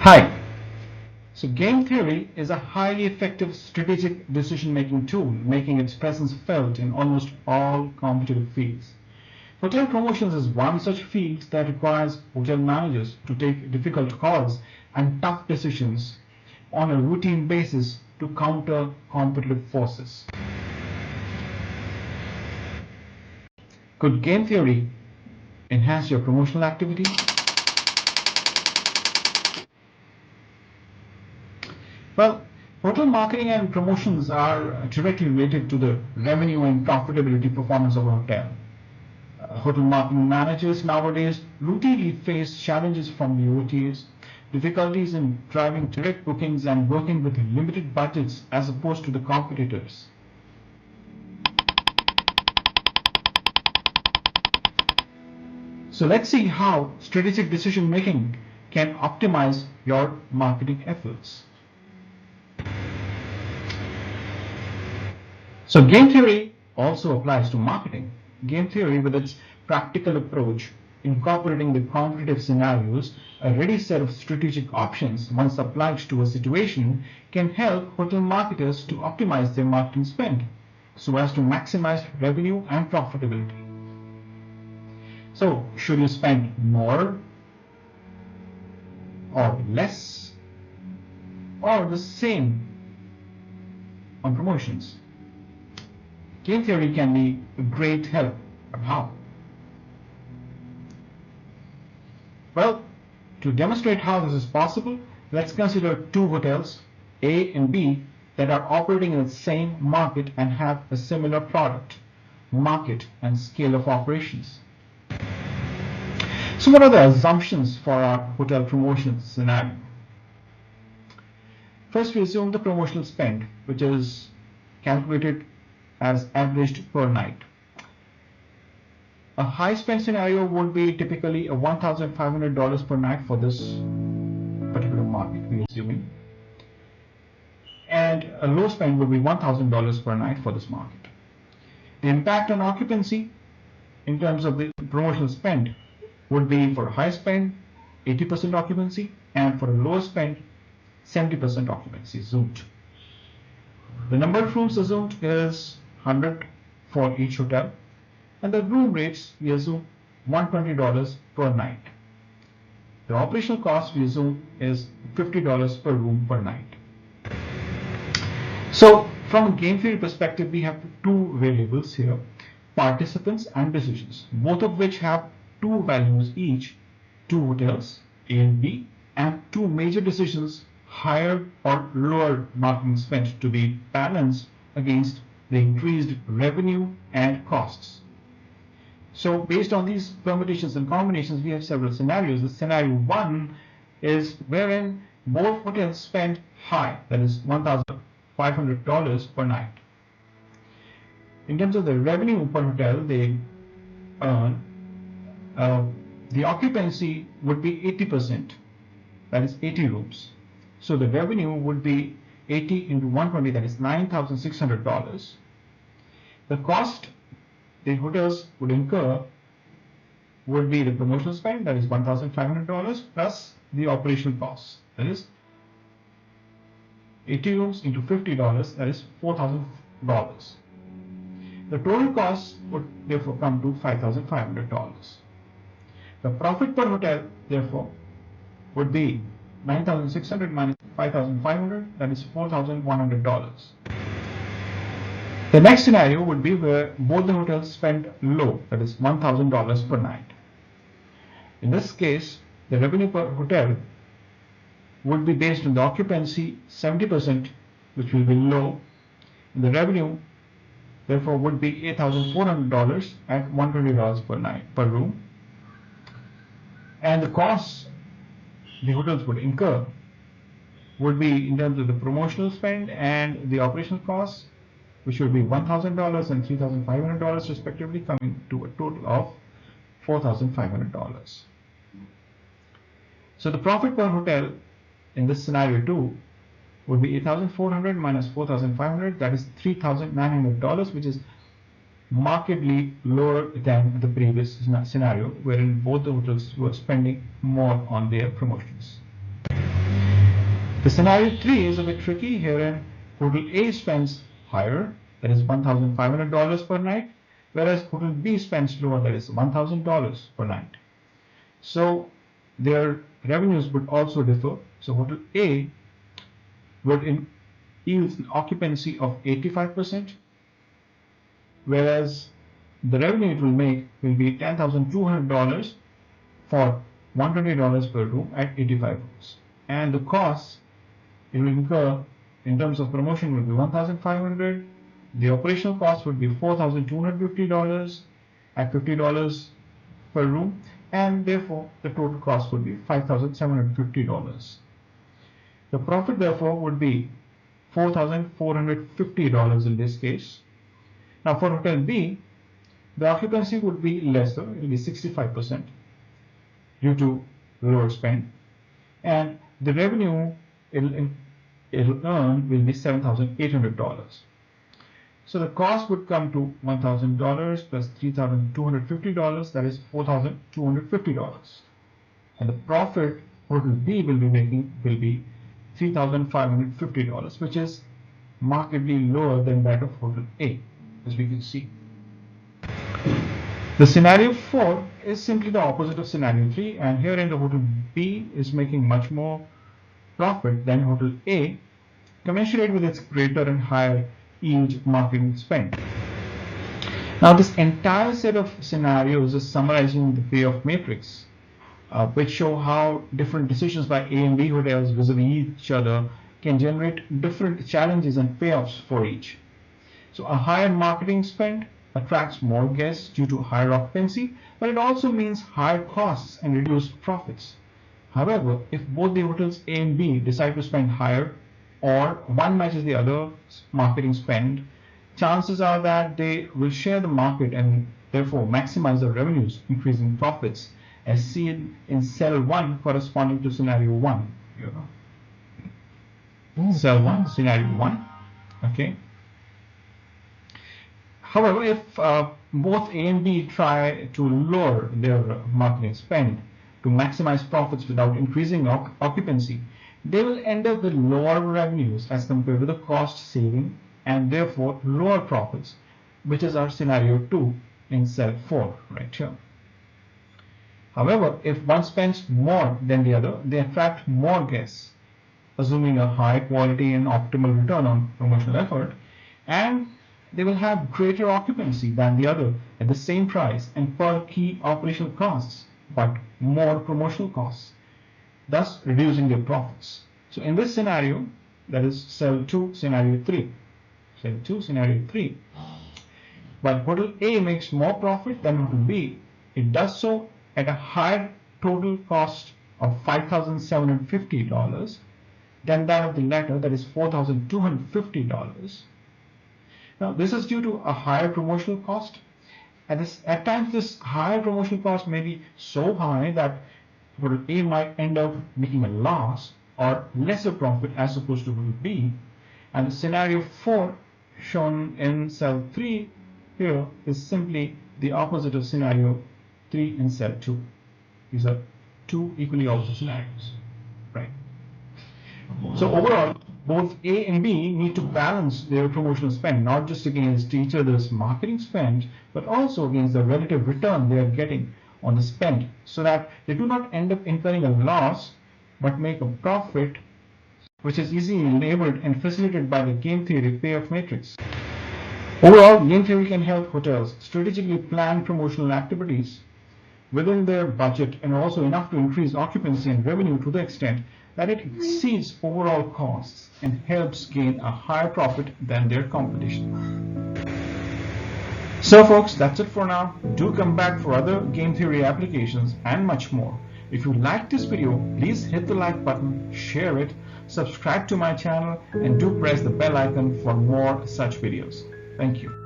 Hi. So game theory is a highly effective strategic decision-making tool, making its presence felt in almost all competitive fields. Hotel promotions is one such field that requires hotel managers to take difficult calls and tough decisions on a routine basis to counter competitive forces. Could game theory enhance your promotional activity? Well, hotel marketing and promotions are directly related to the revenue and profitability performance of a hotel. Hotel marketing managers nowadays routinely face challenges from the OTAs, difficulties in driving direct bookings and working with limited budgets as opposed to the competitors. So let's see how strategic decision making can optimize your marketing efforts. So game theory also applies to marketing. Game theory, with its practical approach, incorporating the competitive scenarios, a ready set of strategic options once applied to a situation, can help hotel marketers to optimize their marketing spend so as to maximize revenue and profitability. So, should you spend more or less or the same on promotions? Game theory can be a great help, but how? Well, to demonstrate how this is possible, let's consider two hotels, A and B, that are operating in the same market and have a similar product, market, and scale of operations. So what are the assumptions for our hotel promotion scenario? First, we assume the promotional spend, which is calculated as averaged per night. A high spend scenario would be typically a $1,500 per night for this particular market, we're assuming. And a low spend would be $1,000 per night for this market. The impact on occupancy in terms of the promotional spend would be for high spend 80% occupancy, and for a low spend 70% occupancy assumed. The number of rooms assumed is 100 for each hotel, and the room rates we assume $120 per night. The operational cost we assume is $50 per room per night. So from a game theory perspective, we have two variables here, participants and decisions, both of which have two values each, two hotels, A and B, and two major decisions, higher or lower marketing spend, to be balanced against the increased revenue and costs. So based on these permutations and combinations, we have several scenarios. The scenario one is wherein both hotels spend high, that is $1,500 per night. In terms of the revenue per hotel, they earn, the occupancy would be 80%, that is 80 rooms. So the revenue would be 80 into 120, that is $9,600. The cost the hotels would incur would be the promotional spend, that is $1,500, plus the operational costs, that is 80 rooms into $50, that is $4,000. The total cost would therefore come to $5,500. The profit per hotel, therefore, would be $9,600 minus $5,500, that is $4,100. The next scenario would be where both the hotels spend low, that is $1,000 per night. In this case, the revenue per hotel would be based on the occupancy 70%, which will be low, and the revenue therefore would be $8,400 at $120 per night per room, and the costs the hotels would incur would be in terms of the promotional spend and the operational costs, which would be $1,000 and $3,500 respectively, coming to a total of $4,500. So the profit per hotel in this scenario 2 would be $8,400 minus $4,500, that is $3,900, which is markedly lower than the previous scenario, wherein both the hotels were spending more on their promotions. The scenario 3 is a bit tricky. Herein, Hotel A spends higher, that is $1,500 per night, whereas Hotel B spends lower, that is $1,000 per night. So their revenues would also differ. So Hotel A would yield an occupancy of 85%, whereas the revenue it will make will be $10,200 for $120 per room at 85 rooms. And the costs it will incur in terms of promotion will be $1,500. The operational cost would be $4,250 at $50 per room, and therefore the total cost would be $5,750. The profit therefore would be $4,450 in this case. Now for Hotel B, the occupancy would be lesser, it will be 65% due to lower spend, and the revenue it'll earn will be $7,800. So the cost would come to $1,000 plus $3,250, that is $4,250. And the profit Hotel B will be making will be $3,550, which is markedly lower than that of Hotel A, as we can see. The scenario 4 is simply the opposite of scenario 3, and here in the Hotel B is making much more profit than Hotel A, commensurate with its greater and higher yield marketing spend. Now this entire set of scenarios is summarizing the payoff matrix, which show how different decisions by A and B hotels vis-a-vis each other can generate different challenges and payoffs for each. So a higher marketing spend attracts more guests due to higher occupancy, but it also means higher costs and reduced profits. However, if both the hotels A and B decide to spend higher, or one matches the other's marketing spend, chances are that they will share the market and therefore maximize their revenues, increasing profits, as seen in cell 1 corresponding to scenario 1. Cell 1, scenario 1. Okay. However, if both A and B try to lower their marketing spend to maximize profits without increasing occupancy, they will end up with lower revenues as compared to the cost saving and therefore lower profits, which is our scenario 2 in cell 4 right here. However, if one spends more than the other, they attract more guests, assuming a high quality and optimal return on promotional effort, and they will have greater occupancy than the other at the same price and per key operational costs, but more promotional costs, thus reducing their profits. So in this scenario, that is cell 2, scenario 3. Cell 2, scenario 3. While Hotel A makes more profit than Hotel B, it does so at a higher total cost of $5,750 than that of the latter, that is $4,250. Now this is due to a higher promotional cost. At times this higher promotional cost may be so high that Hotel A might end up making a loss or lesser profit as opposed to Hotel B. And the scenario 4 shown in cell 3 here is simply the opposite of scenario 3 in cell 2. These are two equally opposite scenarios, right? So overall, both A and B need to balance their promotional spend, not just against each other's marketing spend, but also against the relative return they are getting on the spend, so that they do not end up incurring a loss, but make a profit, which is easily enabled and facilitated by the game theory payoff matrix. Overall, game theory can help hotels strategically plan promotional activities within their budget and also enough to increase occupancy and revenue to the extent that it exceeds overall costs and helps gain a higher profit than their competition. So folks, that's it for now. Do come back for other game theory applications and much more. If you liked this video, please hit the like button, share it, subscribe to my channel, and do press the bell icon for more such videos. Thank you.